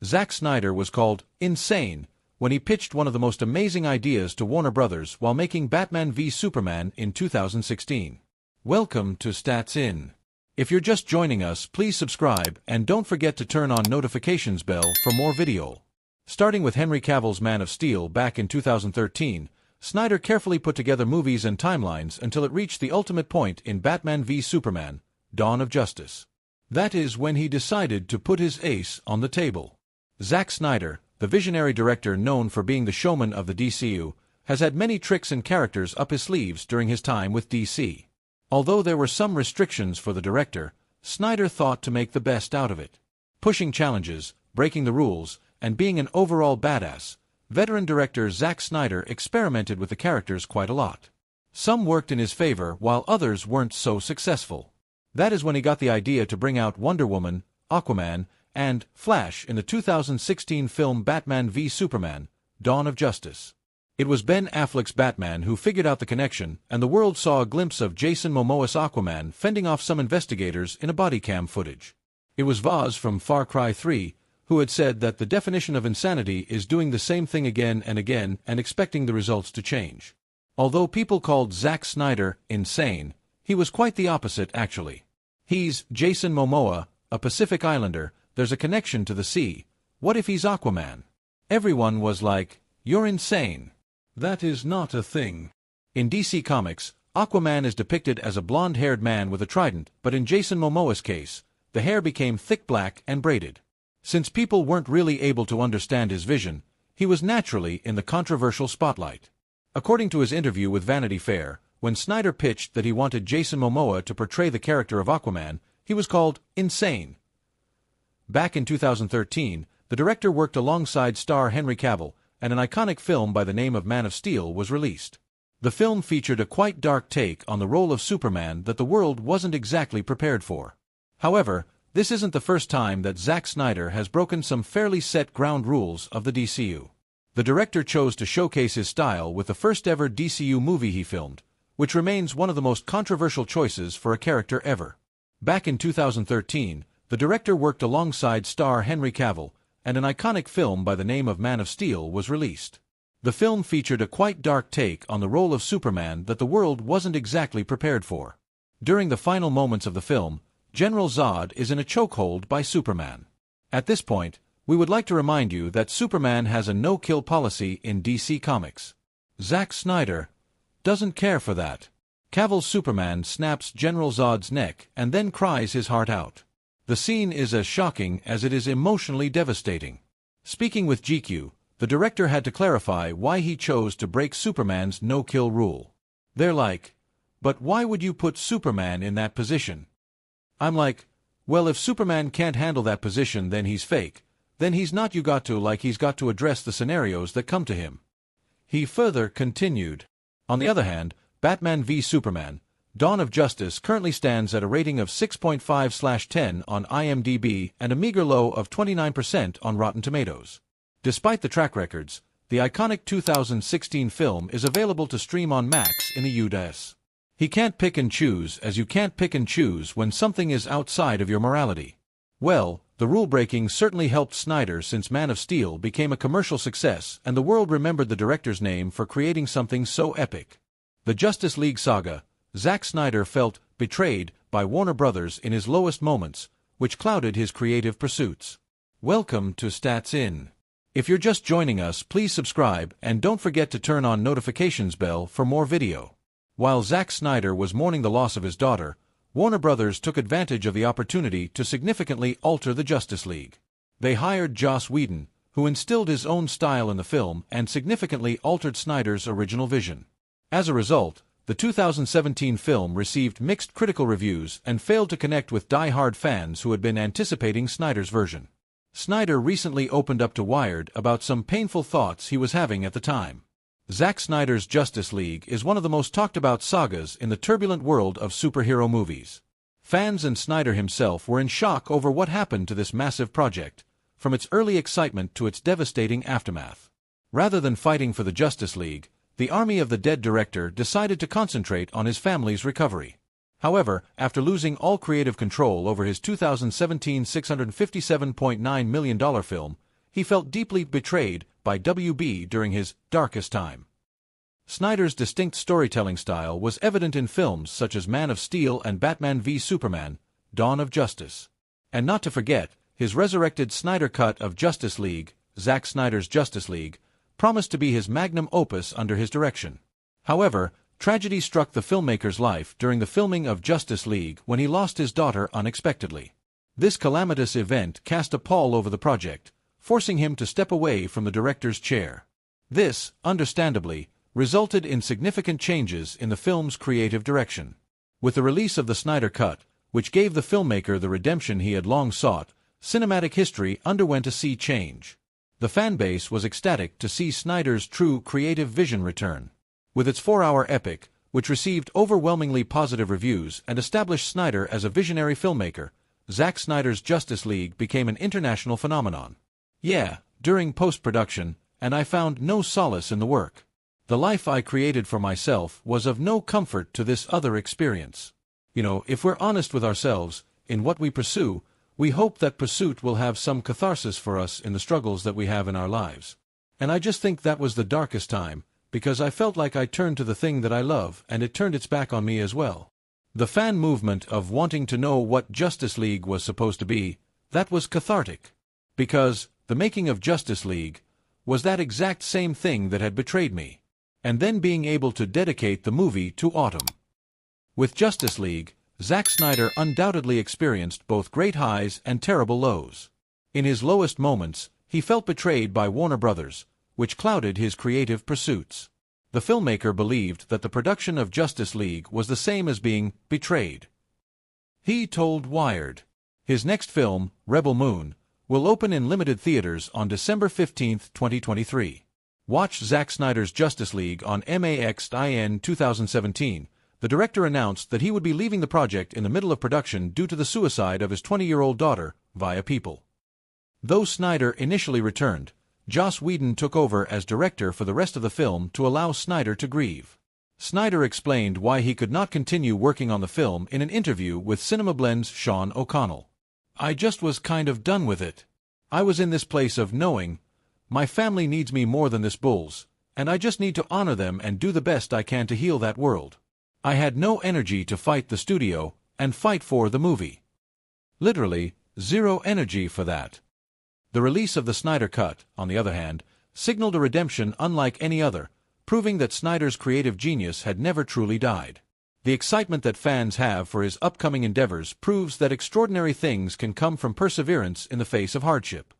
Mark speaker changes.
Speaker 1: Zack Snyder was called insane when he pitched one of the most amazing ideas to Warner Brothers while making Batman v Superman in 2016. Welcome to Stats In. If you're just joining us, please subscribe and don't forget to turn on notifications bell for more video. Starting with Henry Cavill's Man of Steel back in 2013, Snyder carefully put together movies and timelines until it reached the ultimate point in Batman v Superman, Dawn of Justice. That is when he decided to put his ace on the table. Zack Snyder, the visionary director known for being the showman of the DCU, has had many tricks and characters up his sleeves during his time with DC. Although there were some restrictions for the director, Snyder thought to make the best out of it. Pushing challenges, breaking the rules, and being an overall badass, veteran director Zack Snyder experimented with the characters quite a lot. Some worked in his favor while others weren't so successful. That is when he got the idea to bring out Wonder Woman, Aquaman, and Flash in the 2016 film Batman v Superman, Dawn of Justice. It was Ben Affleck's Batman who figured out the connection, and the world saw a glimpse of Jason Momoa's Aquaman fending off some investigators in a body cam footage. It was Vaz from Far Cry 3 who had said that the definition of insanity is doing the same thing again and again and expecting the results to change. Although people called Zack Snyder insane, he was quite the opposite actually. He's Jason Momoa, a Pacific Islander. There's a connection to the sea. What if he's Aquaman? Everyone was like, "You're insane. That is not a thing." In DC Comics, Aquaman is depicted as a blonde-haired man with a trident, but in Jason Momoa's case, the hair became thick black and braided. Since people weren't really able to understand his vision, he was naturally in the controversial spotlight. According to his interview with Vanity Fair, when Snyder pitched that he wanted Jason Momoa to portray the character of Aquaman, he was called insane. Back in 2013, the director worked alongside star Henry Cavill, and an iconic film by the name of Man of Steel was released. The film featured a quite dark take on the role of Superman that the world wasn't exactly prepared for. However, this isn't the first time that Zack Snyder has broken some fairly set ground rules of the DCU. The director chose to showcase his style with the first-ever DCU movie he filmed, which remains one of the most controversial choices for a character ever. Back in 2013, the director worked alongside star Henry Cavill, and an iconic film by the name of Man of Steel was released. The film featured a quite dark take on the role of Superman that the world wasn't exactly prepared for. During the final moments of the film, General Zod is in a chokehold by Superman. At this point, we would like to remind you that Superman has a no-kill policy in DC Comics. Zack Snyder doesn't care for that. Cavill's Superman snaps General Zod's neck and then cries his heart out. The scene is as shocking as it is emotionally devastating. Speaking with GQ, the director had to clarify why he chose to break Superman's no-kill rule. They're like, "But why would you put Superman in that position?" I'm like, well, if Superman can't handle that position, then he's fake. Then he's not. He's got to address the scenarios that come to him. He further continued. On the other hand, Batman v Superman, Dawn of Justice currently stands at a rating of 6.5/10 on IMDb and a meager low of 29% on Rotten Tomatoes. Despite the track records, the iconic 2016 film is available to stream on Max in the US. He can't pick and choose, as you can't pick and choose when something is outside of your morality. Well, the rule-breaking certainly helped Snyder since Man of Steel became a commercial success and the world remembered the director's name for creating something so epic. The Justice League saga. Zack Snyder felt betrayed by Warner Brothers in his lowest moments, which clouded his creative pursuits. Welcome to Stats In. If you're just joining us, please subscribe and don't forget to turn on notifications bell for more video. While Zack Snyder was mourning the loss of his daughter, Warner Brothers took advantage of the opportunity to significantly alter the Justice League. They hired Joss Whedon, who instilled his own style in the film and significantly altered Snyder's original vision. As a result, the 2017 film received mixed critical reviews and failed to connect with die-hard fans who had been anticipating Snyder's version. Snyder recently opened up to Wired about some painful thoughts he was having at the time. Zack Snyder's Justice League is one of the most talked-about sagas in the turbulent world of superhero movies. Fans and Snyder himself were in shock over what happened to this massive project, from its early excitement to its devastating aftermath. Rather than fighting for the Justice League, the Army of the Dead director decided to concentrate on his family's recovery. However, after losing all creative control over his 2017 $657.9 million film, he felt deeply betrayed by WB during his darkest time. Snyder's distinct storytelling style was evident in films such as Man of Steel and Batman v Superman, Dawn of Justice. And not to forget, his resurrected Snyder cut of Justice League, Zack Snyder's Justice League, promised to be his magnum opus under his direction. However, tragedy struck the filmmaker's life during the filming of Justice League when he lost his daughter unexpectedly. This calamitous event cast a pall over the project, forcing him to step away from the director's chair. This, understandably, resulted in significant changes in the film's creative direction. With the release of the Snyder Cut, which gave the filmmaker the redemption he had long sought, cinematic history underwent a sea change. The fanbase was ecstatic to see Snyder's true creative vision return. With its 4-hour epic, which received overwhelmingly positive reviews and established Snyder as a visionary filmmaker, Zack Snyder's Justice League became an international phenomenon. During post-production, and I found no solace in the work. The life I created for myself was of no comfort to this other experience. If we're honest with ourselves, in what we pursue, we hope that pursuit will have some catharsis for us in the struggles that we have in our lives. And I just think that was the darkest time, because I felt like I turned to the thing that I love and it turned its back on me as well. The fan movement of wanting to know what Justice League was supposed to be, that was cathartic. Because the making of Justice League was that exact same thing that had betrayed me. And then being able to dedicate the movie to autumn. With Justice League, Zack Snyder undoubtedly experienced both great highs and terrible lows. In his lowest moments, he felt betrayed by Warner Brothers, which clouded his creative pursuits. The filmmaker believed that the production of Justice League was the same as being betrayed. He told Wired, his next film, Rebel Moon, will open in limited theaters on December 15, 2023. Watch Zack Snyder's Justice League on Max in 2017. The director announced that he would be leaving the project in the middle of production due to the suicide of his 20-year-old daughter, via People. Though Snyder initially returned, Joss Whedon took over as director for the rest of the film to allow Snyder to grieve. Snyder explained why he could not continue working on the film in an interview with CinemaBlend's Sean O'Connell. "I just was kind of done with it. I was in this place of knowing, my family needs me more than this bulls, and I just need to honor them and do the best I can to heal that world. I had no energy to fight the studio and fight for the movie. Literally, zero energy for that." The release of the Snyder Cut, on the other hand, signaled a redemption unlike any other, proving that Snyder's creative genius had never truly died. The excitement that fans have for his upcoming endeavors proves that extraordinary things can come from perseverance in the face of hardship.